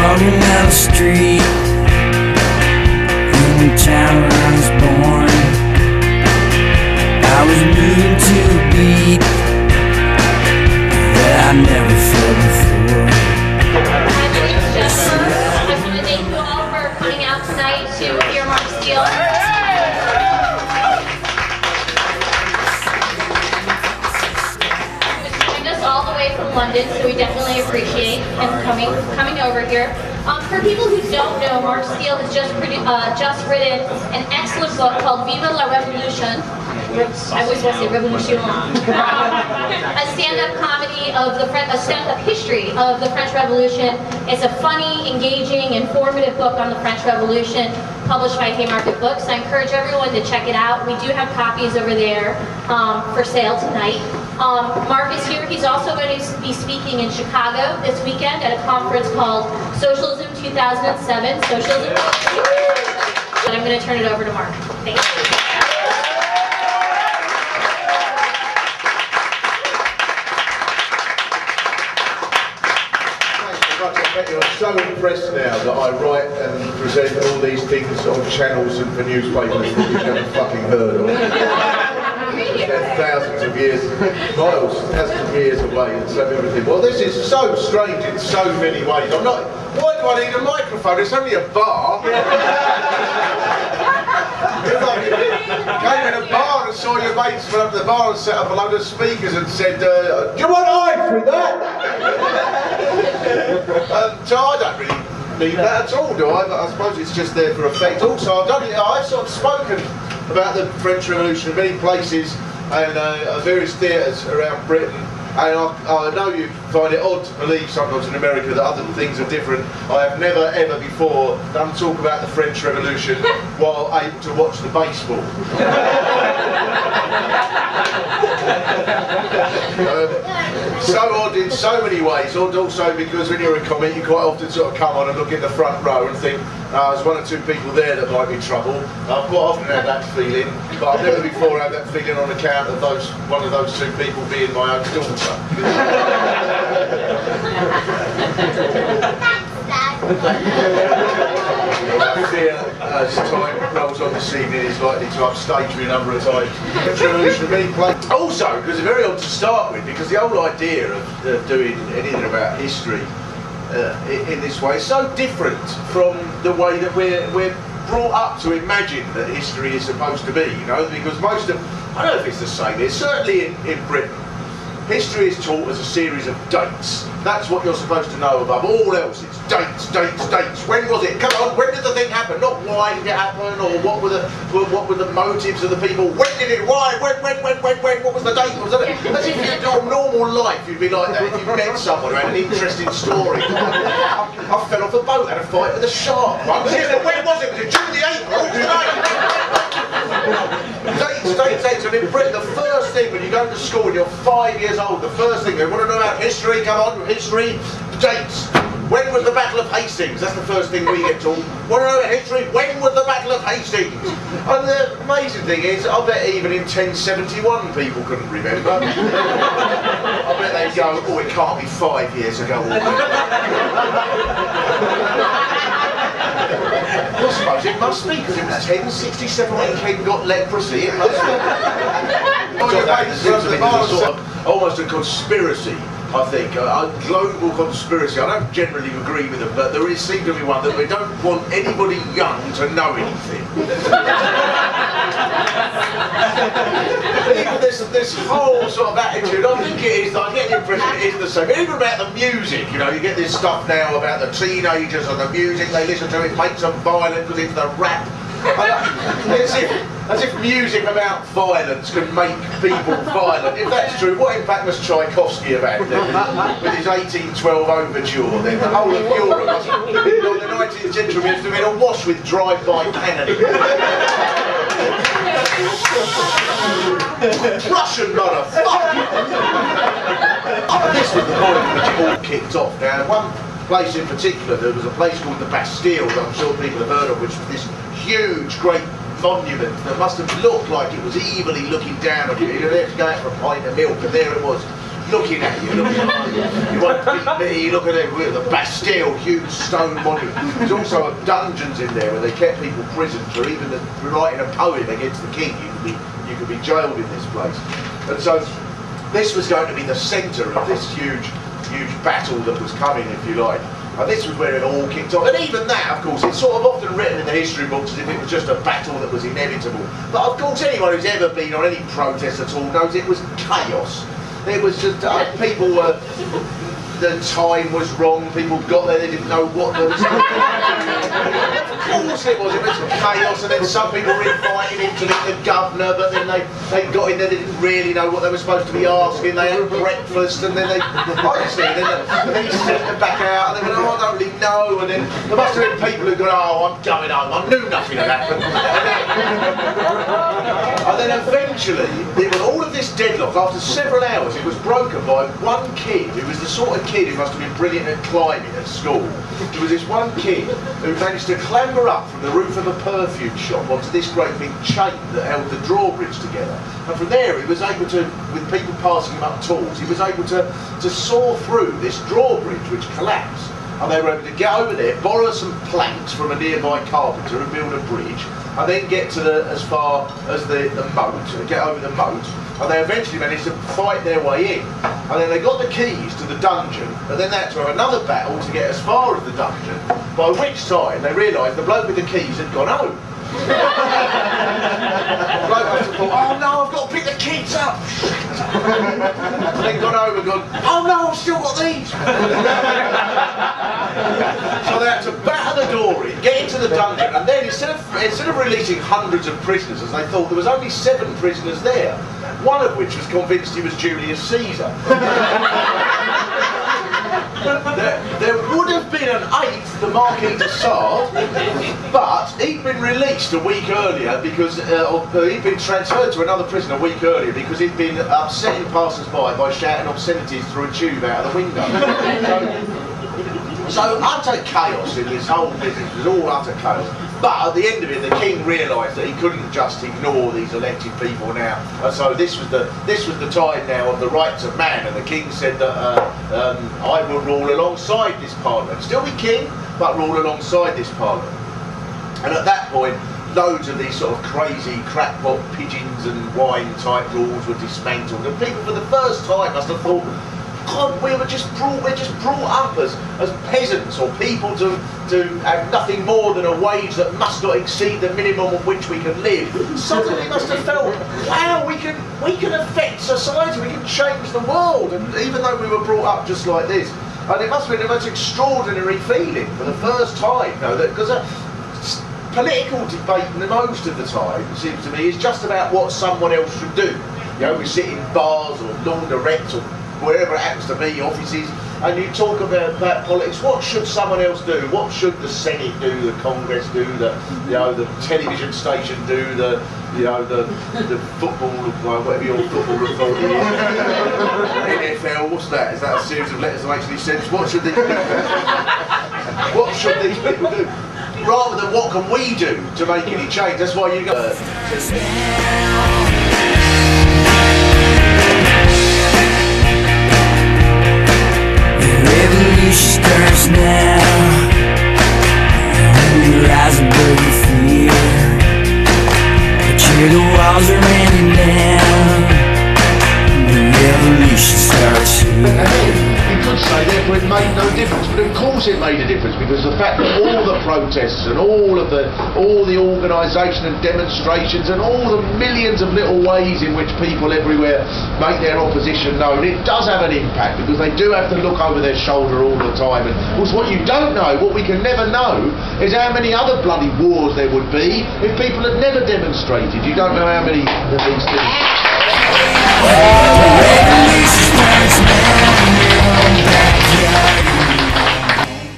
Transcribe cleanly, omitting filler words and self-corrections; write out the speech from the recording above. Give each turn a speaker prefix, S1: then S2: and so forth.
S1: Walking down the street in the town where I was born. I was moving to a beat that I never felt before.
S2: I just want to thank you all for coming out tonight to hear Mark Steele. All the way from London, so we definitely appreciate him coming over here. For people who don't know, Mark Steele has just written an excellent book called Vive la Revolution. I always want to say Revolution. A stand-up comedy of a stand-up history of the French Revolution. It's a funny, engaging, informative book on the French Revolution, published by Haymarket Books. I encourage everyone to check it out. We do have copies over there for sale tonight. Mark is here. He's also going to be speaking in Chicago this weekend at a conference called Socialism 2007. Socialism. And I'm going to turn it over to Mark. Thank you.
S3: I'm so impressed now that I write and present all these things on channels and for newspapers that you've never fucking heard of. They're thousands of years, miles, thousands of years away and so everything. Well, this is so strange in so many ways. I'm not, why do I need a microphone? It's only a bar. Came in a bar and saw your mates went up to the bar and set up a load of speakers and said, do you want ice with that? So I don't really need that at all, do I? But I suppose it's just there for effect. Also, I've sort of spoken about the French Revolution in many places and various theatres around Britain. And I know you find it odd to believe sometimes in America that other things are different. I have never ever before done talk about the French Revolution while able to watch the baseball. So odd in so many ways, odd also because when you're a comic you quite often sort of come on and look in the front row and think there's one or two people there that might be trouble. I've quite often had that feeling, but I've never before had that feeling on account of one of those two people being my own daughter. I fear as time rolls on this evening is likely to upstage me a number of times. Also, because it's very odd to start with, because the whole idea of doing anything about history in this way is so different from the way that we're brought up to imagine that history is supposed to be, you know, because most of, I don't know if it's the same, it's certainly in Britain, history is taught as a series of dates. That's what you're supposed to know above all else. It's dates, dates, dates. When was it? Come on, when did the thing happen? Not why did it happen, or what were the motives of the people? When did it? Why? When? What was the date? As if in your normal life you'd be like that if you met someone who had an interesting story. I fell off a boat, had a fight with a shark once. When was it? Was it June the 8th? Dates. And in Britain, the first thing when you go to school when you're 5 years old, the first thing they want to know about history, come on, history, dates. When was the Battle of Hastings? That's the first thing we get taught. Want to know about history? When was the Battle of Hastings? And the amazing thing is, I bet even in 1071 people couldn't remember. I bet they'd go, oh, it can't be 5 years ago. I suppose it must be, because it was 1067 when King got leprosy. It must be. Sort of almost a conspiracy, I think, a global conspiracy. I don't generally agree with them, but there seems to be one that we don't want anybody young to know anything. Even this whole sort of attitude, I think it is, I get the impression it is the same. Even about the music, you know, you get this stuff now about the teenagers and the music they listen to, it makes them violent because it's the rap As if music about violence can make people violent. If that's true, what impact must Tchaikovsky have had then, with his 1812 overture? Then the whole of Europe must have been, like the 19th century must have been awash with drive-by cannon. Russian motherfucker! This was the point at which it all kicked off. Now, one place in particular, there was a place called the Bastille that I'm sure people have heard of, which was this huge, great monument that must have looked like it was evilly looking down on you. You had to go out for a pint of milk, and there it was, looking at you, looking at you. You won't beat me, look at it, the Bastille, huge stone monument. There's also dungeons in there where they kept people prisoned for even writing a poem against the king. You could be jailed in this place. And so this was going to be the centre of this huge battle that was coming, if you like. And this was where it all kicked off. And even that, of course, it's sort of often written in the history books as if it was just a battle that was inevitable. But of course, anyone who's ever been on any protest at all knows it was chaos. It was just, people were, the time was wrong, people got there, they didn't know what they was doing. Of course it was chaos, and then some people were invited in to meet the governor, but then they got in there, they didn't really know what they were supposed to be asking, they had breakfast, and then they, honestly, and then he sent them back out, and they went, oh, I don't really know, and then there must have been people who go, oh, I'm going home, I knew nothing had happened. And then eventually, there was all of this deadlock, after several hours, it was broken by one kid, who was the sort of kid who must have been brilliant at climbing at school. There was this one kid who managed to clamber up from the roof of a perfume shop onto this great big chain that held the drawbridge together. And from there he was able to, with people passing him up tools, he was able to saw through this drawbridge which collapsed. And they were able to get over there, borrow some planks from a nearby carpenter and build a bridge, and then get to as far as the moat, get over the moat, and they eventually managed to fight their way in. And then they got the keys to the dungeon, and then they had to have another battle to get as far as the dungeon, by which time they realised the bloke with the keys had gone home. The bloke must have thought, oh no, I've got to pick the kids up. And then gone home and gone, oh no, I've still got these. So they had to batter the door in, get into the dungeon, and then instead of releasing hundreds of prisoners, as they thought, there was only 7 prisoners there, one of which was convinced he was Julius Caesar. There would have been an 8th, the Marquis de Sade, but he'd been released a week earlier because he'd been transferred to another prison a week earlier because he'd been upsetting passers-by by shouting obscenities through a tube out of the window. So utter chaos in this whole business, it was all utter chaos. But at the end of it, the king realised that he couldn't just ignore these elected people now, and so this was the time now of the rights of man. And the king said that I will rule alongside this parliament, still be king, but rule alongside this parliament. And at that point, loads of these sort of crazy crackpot pigeons and wine type rules were dismantled, and people for the first time must have thought, God, we're just brought up as peasants or people to have nothing more than a wage that must not exceed the minimum on which we can live. Suddenly must have felt, wow, we can affect society, we can change the world, and even though we were brought up just like this. And it must have been the most extraordinary feeling for the first time, you know, because political debate most of the time, it seems to me, is just about what someone else should do. You know, we sit in bars or laundrettes or wherever it happens to be, offices, and you talk about politics. What should someone else do? What should the Senate do? The Congress do? The television station do? The football, whatever your football authority is. NFL. What's that? Is that a series of letters that makes any sense? What should these people do? Rather than what can we do to make any change? That's why you go.
S1: Revolution starts now. You rise above your fear, but the walls are raining down. The revolution starts here.
S3: You could say therefore it made no difference, but of course course it made a difference, because the fact that all the protests and all the organisation and demonstrations and all the millions of little ways in which people everywhere make their opposition known, it does have an impact, because they do have to look over their shoulder all the time. And of course, what you don't know, what we can never know, is how many other bloody wars there would be if people had never demonstrated. You don't know how many of these things.
S1: Revolution's burning in your backyard.